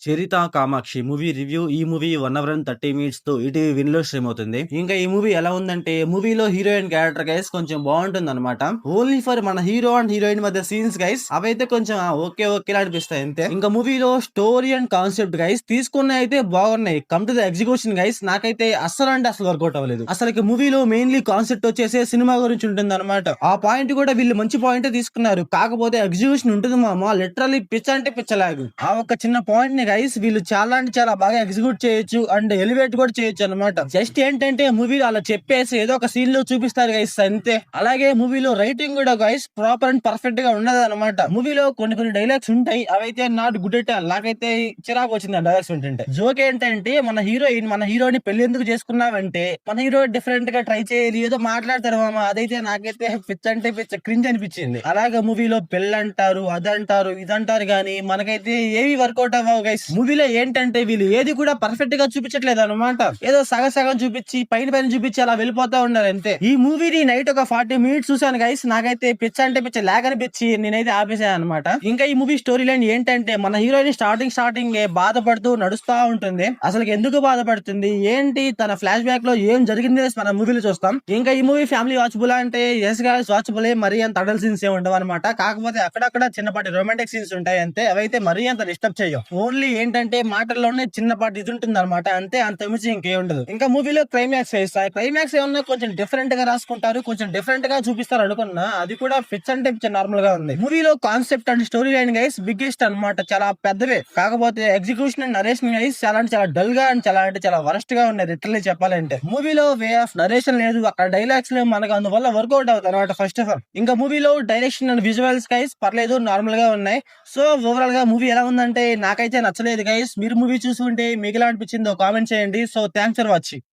'చరిత Kamakshi' movie review. ఈ movie 1 hour and 30 మినిట్స్‌తో ETV విన్‌లో స్ట్రీమ్ అవుతుంది. ఇంకా ఈ మూవీ ఎలా ఉందంటే, మూవీలో హీరోయిన్ క్యారెక్టర్ గైస్ కొంచెం బావుంటుందన్నమాట. ఓన్లీ ఫర్ మన హీరో అండ్ హీరోయిన్ మధ్య సీన్స్ గైస్ అవైతే కొంచెం ఓకే ఓకేలా అనిపిస్తాయి అంతే. ఇంకా మూవీలో స్టోరీ అండ్ కాన్సెప్ట్ గైస్ తీసుకున్నయి అయితే బాగున్నాయి. Come to the execution guys నాకైతే అస్సలు అంటే అసలు వర్కౌట్ అవ్వలేదు. అసలుకి మూవీలో మెయిన్లీ కాన్సెప్ట్ వచ్చేసి సినిమా గురించి ఉంటుందన్నమాట. ఆ పాయింట్ కూడా వీళ్ళు మంచి పాయింటే తీసుకున్నారు. కాకపోతే ఎగ్జిక్యూషన్ ఉంటుంది మామ లిటరల్లీ పిచ్చ అంటే పిచ్చలాగు. ఆ ఒక చిన్న పాయింట్ ని గైస్ వీళ్ళు చాలా అంటే చాలా బాగా ఎగ్జిక్యూట్ చేయొచ్చు అండ్ ఎలివేట్ కూడా చేయొచ్చు అనమాట. జస్ట్ ఏంటంటే మూవీలో అలా చెప్పేసి ఏదో ఒక సీన్ లో చూపిస్తారు గైస్ అంతే. అలాగే మూవీలో రైటింగ్ కూడా గైస్ ప్రాపర్ అండ్ పర్ఫెక్ట్ గా ఉండదు అనమాట. మూవీలో కొన్ని డైలాగ్స్ ఉంటాయి, అవైతే నాట్ గుడ్ ఎట్ ఆల్. నాకైతే చిరాకు వచ్చింది ఆ డైలాగ్స్ వింటుంటే. జోక్ ఏంటంటే మన హీరోని పెళ్లి ఎందుకు చేసుకున్నావంటే మన హీరో డిఫరెంట్ గా ట్రై చేయాలి ఏదో మాట్లాడతారు మామ. అదైతే నాకైతే పిచ్చ అంటే పిచ్చ క్రింజ్ అనిపించింది. అలాగే మూవీలో పెళ్ళి అంటారు అదంటారు ఇదంటారు గానీ మనకైతే ఏవి వర్కౌట్ అవ్వవు గైస్. మూవీలో ఏంటంటే వీళ్ళు ఏది కూడా పర్ఫెక్ట్ గా చూపించట్లేదు అనమాట. ఏదో సగం చూపించి పైన చూపించి అలా వెళ్ళిపోతా ఉన్నారు అంతే. ఈ మూవీని నైట్ ఒక 40 మినిట్స్ చూసాను గైస్. నాకైతే పిచ్చ అంటే పిచ్చ లాగ్ అనిపించి నేనైతే ఆపేసాను అనమాట. ఇంకా ఈ మూవీ స్టోరీ లైన్ ఏంటంటే మన హీరోయిన్ స్టార్టింగ్ బాధపడుతూ నడుస్తా ఉంటుంది. అసలు ఎందుకు బాధపడుతుంది ఏంటి తన ఫ్లాష్ బ్యాక్ లో ఏం జరిగింది మన మూవీలో చూస్తాం. ఇంకా ఈ మూవీ ఫ్యామిలీ వాచబుల్ అంటే ఎస్ గైస్ వాచబుల్. మరీ అంత అడల్ సీన్స్ ఏ ఉండవు అనమాట. కాకపోతే అక్కడక్కడ చిన్నపాటి రొమాంటిక్ సీన్స్ ఉంటాయి అంతే. అవైతే మరీ అంత డిస్టర్బ్ చేయవు. ఓన్లీ ఏంటంటే మాటల్లోనే చిన్నపాటి ఇది ఉంటుంది అనమాట అంతే. అంత మించి ఇంకే ఉండదు. ఇంకా మూవీలో క్లైమాక్స్ వేస్తాయి. క్లైమాక్స్ ఏమన్నా కొంచెం డిఫరెంట్ గా రాసుకుంటారు, కొంచెం డిఫరెంట్ గా చూపిస్తారు అనుకున్నా. అది కూడా పిచ్ అంటే పిచ్ నార్మల్ గా ఉంది. మూవీలో concept and story line guys biggest అనమాట, చాలా పెద్దవే. కాకపోతే ఎగ్జిక్యూషన్ అండ్ నరేషన్ గైస్ చాలా అంటే చాలా డల్ గా అండ్ చాలా అంటే చాలా వరస్ట్ గా ఉన్నాయి లిటరల్లీ చెప్పాలంటే. మూవీలో వే ఆఫ్ నరేషన్ లేదు, అక్కడ డైలాగ్స్ లేవు మనకు, అందువల్ల వర్కౌట్ అవుతుంది అనమాట ఫస్ట్ ఆఫ్ ఆల్. ఇంకా మూవీలో డైరెక్షన్ అండ్ విజువల్స్ గైస్ పర్లేదు నార్మల్ గా ఉన్నాయి. సో ఓవరాల్ గా మూవీ ఎలా ఉందంటే నాకైతే నచ్చలేదు గైస్. మీరు మూవీ చూసుకుంటే మీకు ఎలా అనిపించిందో కామెంట్ చేయండి. So thanks for watching.